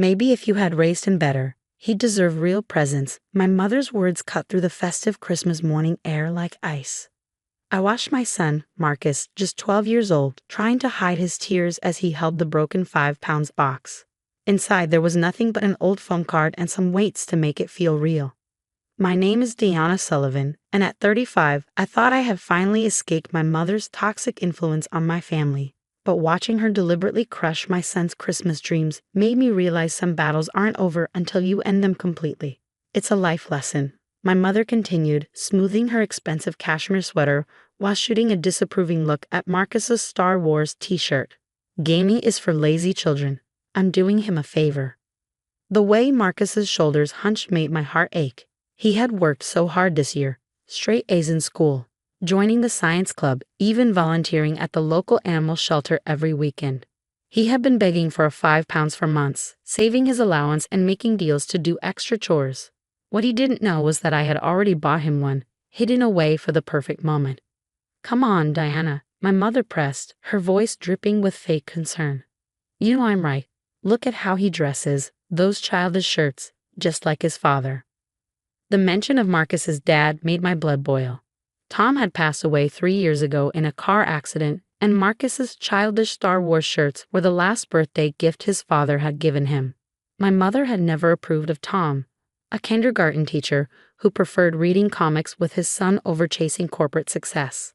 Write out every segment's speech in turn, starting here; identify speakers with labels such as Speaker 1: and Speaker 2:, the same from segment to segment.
Speaker 1: Maybe if you had raised him better, he'd deserve real presents. My mother's words cut through the festive Christmas morning air like ice. I watched my son, Marcus, just 12 years old, trying to hide his tears as he held the broken 5 pounds box. Inside there was nothing but an old phone card and some weights to make it feel real. My name is Deanna Sullivan, and at 35, I thought I had finally escaped my mother's toxic influence on my family. But watching her deliberately crush my son's Christmas dreams made me realize some battles aren't over until you end them completely. It's a life lesson. My mother continued, smoothing her expensive cashmere sweater while shooting a disapproving look at Marcus's Star Wars t-shirt. Gaming is for lazy children. I'm doing him a favor. The way Marcus's shoulders hunched made my heart ache. He had worked so hard this year, straight A's in school, joining the science club, even volunteering at the local animal shelter every weekend. He had been begging for a 5 pounds for months, saving his allowance and making deals to do extra chores. What he didn't know was that I had already bought him one, hidden away for the perfect moment. Come on, Diana, my mother pressed, her voice dripping with fake concern. You know I'm right. Look at how he dresses, those childish shirts, just like his father. The mention of Marcus's dad made my blood boil. Tom had passed away 3 years ago in a car accident, and Marcus's childish Star Wars shirts were the last birthday gift his father had given him. My mother had never approved of Tom, a kindergarten teacher who preferred reading comics with his son over chasing corporate success.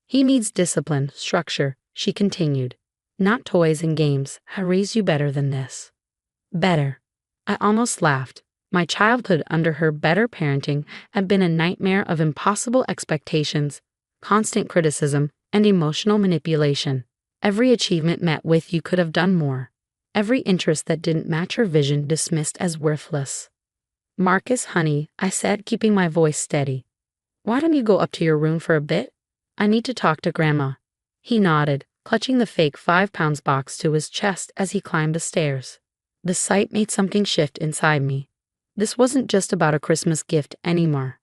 Speaker 1: He needs discipline, structure, she continued. Not toys and games. I raised you better than this. Better. I almost laughed. My childhood under her better parenting had been a nightmare of impossible expectations, constant criticism, and emotional manipulation. Every achievement met with "you could have done more." Every interest that didn't match her vision dismissed as worthless. Marcus, honey, I said, keeping my voice steady. Why don't you go up to your room for a bit? I need to talk to Grandma. He nodded, clutching the fake 5 pounds box to his chest as he climbed the stairs. The sight made something shift inside me. This wasn't just about a Christmas gift anymore.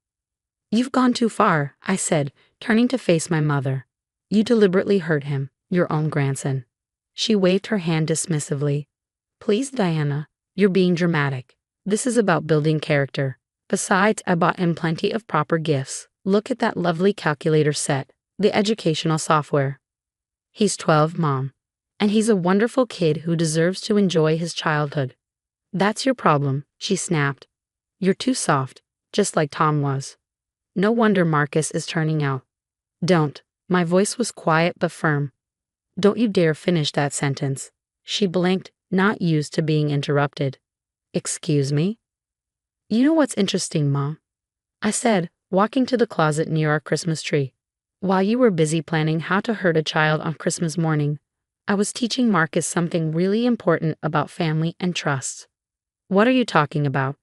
Speaker 1: You've gone too far, I said, turning to face my mother. You deliberately hurt him, your own grandson. She waved her hand dismissively. Please, Diana, you're being dramatic. This is about building character. Besides, I bought him plenty of proper gifts. Look at that lovely calculator set, the educational software. He's 12, Mom. And he's a wonderful kid who deserves to enjoy his childhood. That's your problem, she snapped. You're too soft, just like Tom was. No wonder Marcus is turning out. Don't. My voice was quiet but firm. Don't you dare finish that sentence. She blinked, not used to being interrupted. Excuse me? You know what's interesting, Mom? I said, walking to the closet near our Christmas tree. While you were busy planning how to hurt a child on Christmas morning, I was teaching Marcus something really important about family and trust. What are you talking about?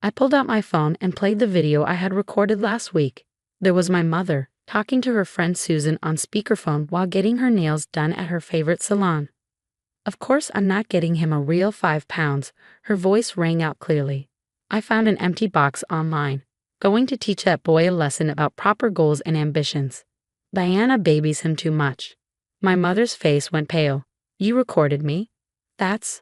Speaker 1: I pulled out my phone and played the video I had recorded last week. There was my mother, talking to her friend Susan on speakerphone while getting her nails done at her favorite salon. Of course I'm not getting him a real 5 pounds, her voice rang out clearly. I found an empty box online, going to teach that boy a lesson about proper goals and ambitions. Diana babies him too much. My mother's face went pale. You recorded me? That's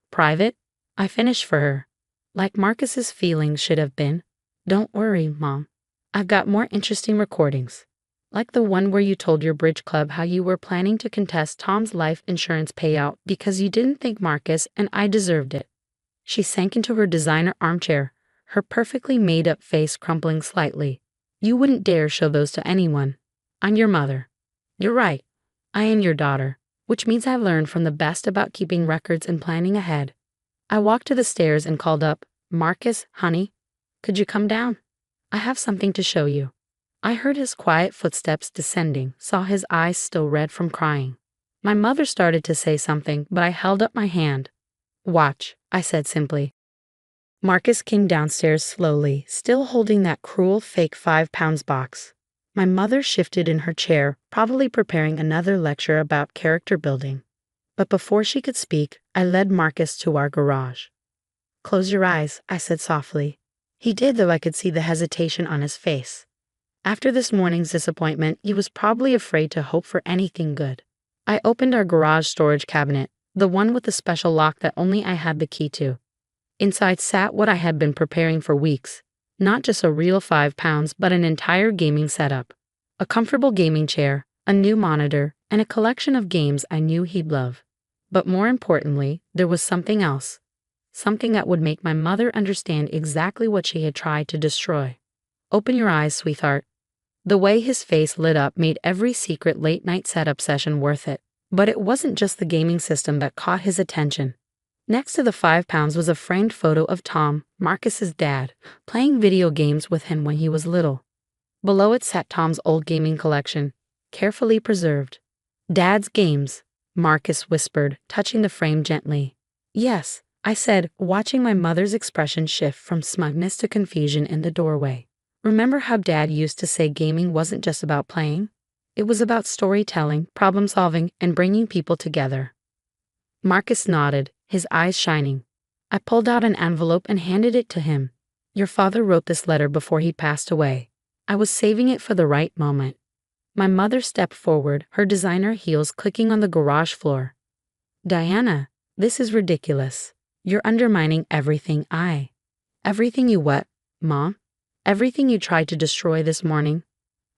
Speaker 1: private? I finished for her. Like Marcus's feelings should have been. Don't worry, Mom. I've got more interesting recordings. Like the one where you told your bridge club how you were planning to contest Tom's life insurance payout because you didn't think Marcus and I deserved it. She sank into her designer armchair, her perfectly made-up face crumpling slightly. You wouldn't dare show those to anyone. I'm your mother. You're right. I am your daughter, which means I've learned from the best about keeping records and planning ahead. I walked to the stairs and called up, Marcus, honey, could you come down? I have something to show you. I heard his quiet footsteps descending, saw his eyes still red from crying. My mother started to say something, but I held up my hand. Watch, I said simply. Marcus came downstairs slowly, still holding that cruel fake 5 pounds box. My mother shifted in her chair, probably preparing another lecture about character building. But before she could speak, I led Marcus to our garage. Close your eyes, I said softly. He did, though I could see the hesitation on his face. After this morning's disappointment, he was probably afraid to hope for anything good. I opened our garage storage cabinet, the one with the special lock that only I had the key to. Inside sat what I had been preparing for weeks. Not just a real £5, but an entire gaming setup. A comfortable gaming chair, a new monitor, and a collection of games I knew he'd love. But more importantly, there was something else. Something that would make my mother understand exactly what she had tried to destroy. Open your eyes, sweetheart. The way his face lit up made every secret late-night setup session worth it. But it wasn't just the gaming system that caught his attention. Next to the £5 was a framed photo of Tom, Marcus's dad, playing video games with him when he was little. Below it sat Tom's old gaming collection, carefully preserved. "Dad's games," Marcus whispered, touching the frame gently. "Yes," I said, watching my mother's expression shift from smugness to confusion in the doorway. "Remember how Dad used to say gaming wasn't just about playing? It was about storytelling, problem-solving, and bringing people together." Marcus nodded, his eyes shining. I pulled out an envelope and handed it to him. "Your father wrote this letter before he passed away. I was saving it for the right moment." My mother stepped forward, her designer heels clicking on the garage floor. "Diana, this is ridiculous. You're undermining everything Everything you what, Mom? Everything you tried to destroy this morning?"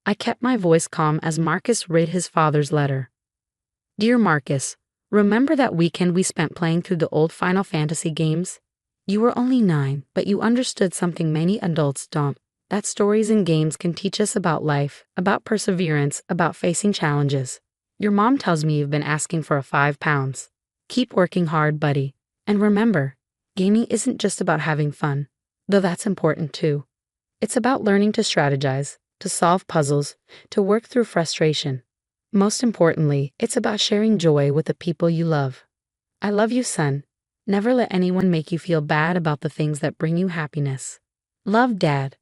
Speaker 1: I kept my voice calm as Marcus read his father's letter. "Dear Marcus, remember that weekend we spent playing through the old Final Fantasy games? You were only 9, but you understood something many adults don't. That stories and games can teach us about life, about perseverance, about facing challenges. Your mom tells me you've been asking for a £5. Keep working hard, buddy. And remember, gaming isn't just about having fun, though that's important too. It's about learning to strategize, to solve puzzles, to work through frustration. Most importantly, it's about sharing joy with the people you love. I love you, son. Never let anyone make you feel bad about the things that bring you happiness. Love, Dad."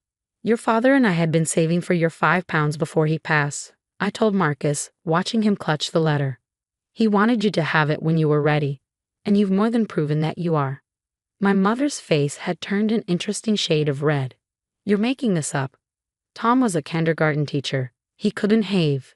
Speaker 1: Your father and I had been saving for your £5 before he passed, I told Marcus, watching him clutch the letter. "He wanted you to have it when you were ready, and you've more than proven that you are." My mother's face had turned an interesting shade of red. "You're making this up. Tom was a kindergarten teacher. He couldn't have."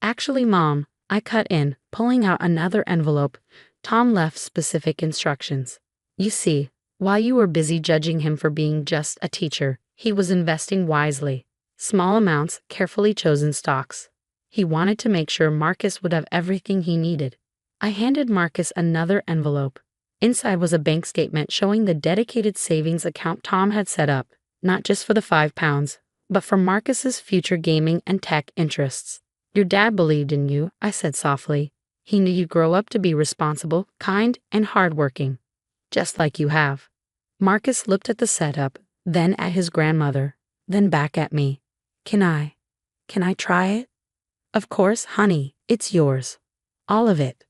Speaker 1: "Actually, Mom," I cut in, pulling out another envelope. "Tom left specific instructions. You see, while you were busy judging him for being just a teacher, he was investing wisely. Small amounts, carefully chosen stocks. He wanted to make sure Marcus would have everything he needed." I handed Marcus another envelope. Inside was a bank statement showing the dedicated savings account Tom had set up, not just for the £5, but for Marcus's future gaming and tech interests. "Your dad believed in you," I said softly. "He knew you'd grow up to be responsible, kind, and hardworking. Just like you have." Marcus looked at the setup, then at his grandmother, then back at me. Can I try it?" "Of course, honey, it's yours. All of it."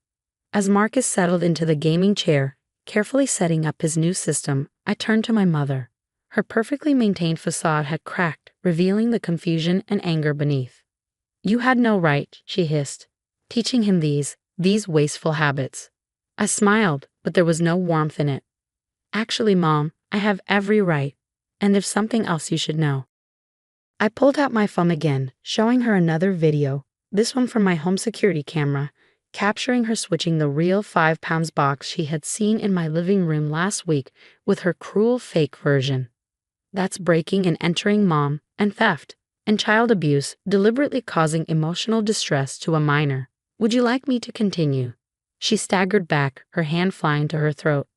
Speaker 1: As Marcus settled into the gaming chair, carefully setting up his new system, I turned to my mother. Her perfectly maintained facade had cracked, revealing the confusion and anger beneath. "You had no right," she hissed, "teaching him these wasteful habits." I smiled, but there was no warmth in it. "Actually, Mom, I have every right. And there's something else you should know." I pulled out my phone again, showing her another video, this one from my home security camera, capturing her switching the real £5 box she had seen in my living room last week with her cruel fake version. That's breaking and entering, Mom, and theft, and child abuse, deliberately causing emotional distress to a minor. Would you like me to continue? She staggered back, her hand flying to her throat.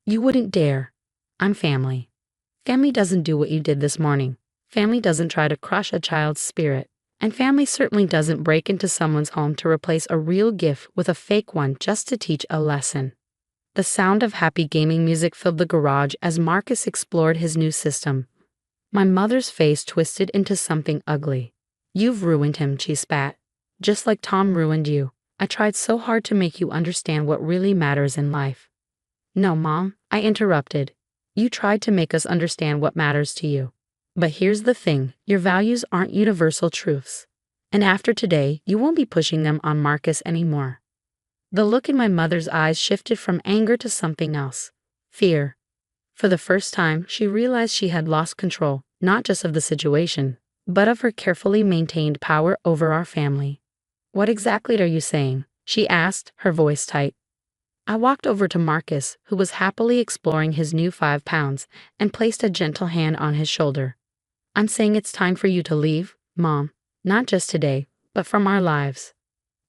Speaker 1: "You wouldn't dare. I'm family. Family doesn't do what you did this morning. Family doesn't try to crush a child's spirit. And family certainly doesn't break into someone's home to replace a real gift with a fake one just to teach a lesson." The sound of happy gaming music filled the garage as Marcus explored his new system. My mother's face twisted into something ugly. "You've ruined him," she spat. "Just like Tom ruined you. I tried so hard to make you understand what really matters in life." "No, Mom," I interrupted. "You tried to make us understand what matters to you. But here's the thing, your values aren't universal truths. And after today, you won't be pushing them on Marcus anymore." The look in my mother's eyes shifted from anger to something else. Fear. For the first time, she realized she had lost control, not just of the situation, but of her carefully maintained power over our family. "What exactly are you saying?" she asked, her voice tight. I walked over to Marcus, who was happily exploring his new 5 pounds, and placed a gentle hand on his shoulder. I'm saying it's time for you to leave, Mom. Not just today, but from our lives.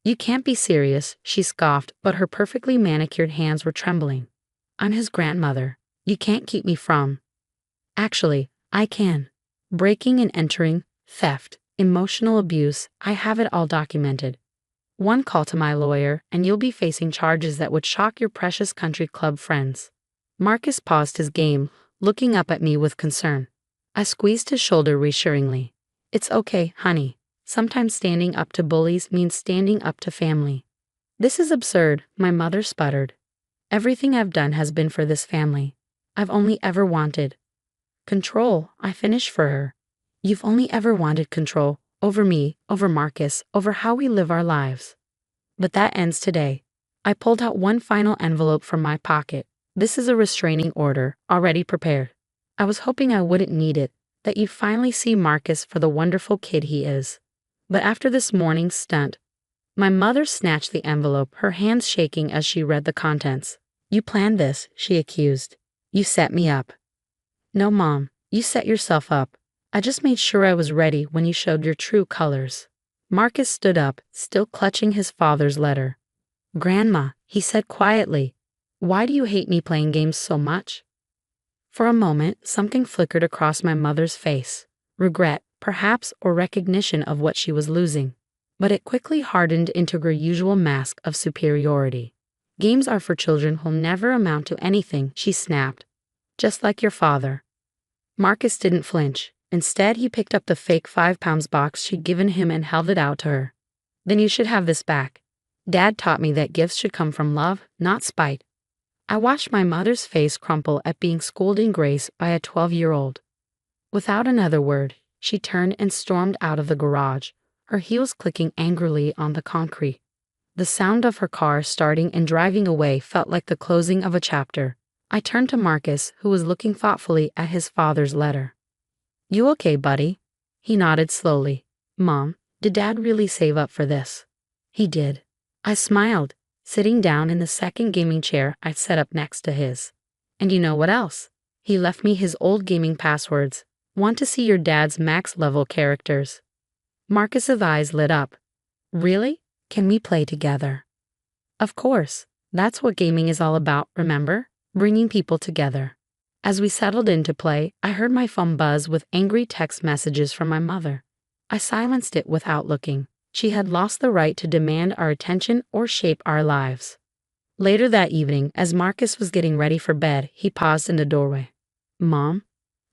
Speaker 1: You can't be serious, she scoffed, but her perfectly manicured hands were trembling. I'm his grandmother. You can't keep me from. Actually, I can. Breaking and entering, theft, emotional abuse, I have it all documented. One call to my lawyer, and you'll be facing charges that would shock your precious country club friends. Marcus paused his game, looking up at me with concern. I squeezed his shoulder reassuringly. It's okay, honey. Sometimes standing up to bullies means standing up to family. This is absurd, my mother sputtered. Everything I've done has been for this family. I've only ever wanted control, I finished for her. You've only ever wanted control, over me, over Marcus, over how we live our lives. But that ends today. I pulled out one final envelope from my pocket. This is a restraining order, already prepared. I was hoping I wouldn't need it, that you'd finally see Marcus for the wonderful kid he is. But after this morning's stunt, my mother snatched the envelope, her hands shaking as she read the contents. You planned this, she accused. You set me up. No, Mom, you set yourself up. I just made sure I was ready when you showed your true colors. Marcus stood up, still clutching his father's letter. Grandma, he said quietly, why do you hate me playing games so much? For a moment, something flickered across my mother's face. Regret, perhaps, or recognition of what she was losing. But it quickly hardened into her usual mask of superiority. Games are for children who'll never amount to anything, she snapped. Just like your father. Marcus didn't flinch. Instead, he picked up the fake 5 pounds box she'd given him and held it out to her. Then you should have this back. Dad taught me that gifts should come from love, not spite. I watched my mother's face crumple at being schooled in grace by a 12-year-old. Without another word, she turned and stormed out of the garage, her heels clicking angrily on the concrete. The sound of her car starting and driving away felt like the closing of a chapter. I turned to Marcus, who was looking thoughtfully at his father's letter. You okay, buddy? He nodded slowly. Mom, did Dad really save up for this? He did. I smiled, sitting down in the second gaming chair I'd set up next to his. And you know what else? He left me his old gaming passwords. Want to see your dad's max level characters? Marcus's eyes lit up. Really? Can we play together? Of course. That's what gaming is all about, remember? Bringing people together. As we settled in to play, I heard my phone buzz with angry text messages from my mother. I silenced it without looking. She had lost the right to demand our attention or shape our lives. Later that evening, as Marcus was getting ready for bed, he paused in the doorway. Mom,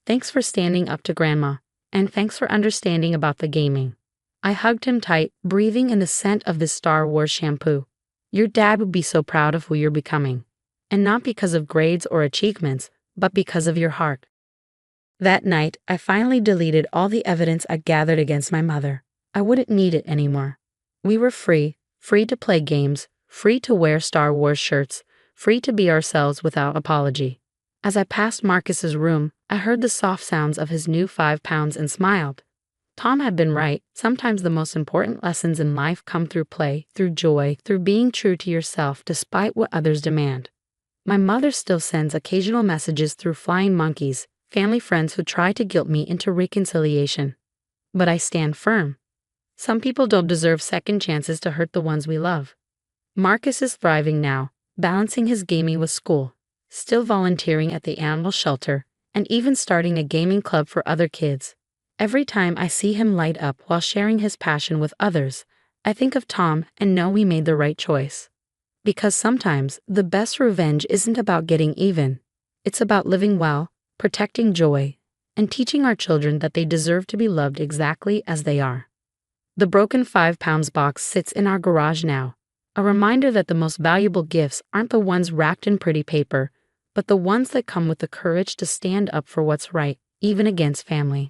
Speaker 1: thanks for standing up to Grandma, and thanks for understanding about the gaming. I hugged him tight, breathing in the scent of his Star Wars shampoo. Your dad would be so proud of who you're becoming. And not because of grades or achievements, but because of your heart. That night, I finally deleted all the evidence I gathered against my mother. I wouldn't need it anymore. We were free to play games, free to wear Star Wars shirts, free to be ourselves without apology. As I passed Marcus's room, I heard the soft sounds of his new 5 pounds and smiled. Tom had been right. Sometimes the most important lessons in life come through play, through joy, through being true to yourself despite what others demand. My mother still sends occasional messages through flying monkeys, family friends who try to guilt me into reconciliation. But I stand firm. Some people don't deserve second chances to hurt the ones we love. Marcus is thriving now, balancing his gaming with school, still volunteering at the animal shelter, and even starting a gaming club for other kids. Every time I see him light up while sharing his passion with others, I think of Tom and know we made the right choice. Because sometimes the best revenge isn't about getting even. It's about living well, protecting joy, and teaching our children that they deserve to be loved exactly as they are. The broken 5 pounds box sits in our garage now, a reminder that the most valuable gifts aren't the ones wrapped in pretty paper, but the ones that come with the courage to stand up for what's right, even against family.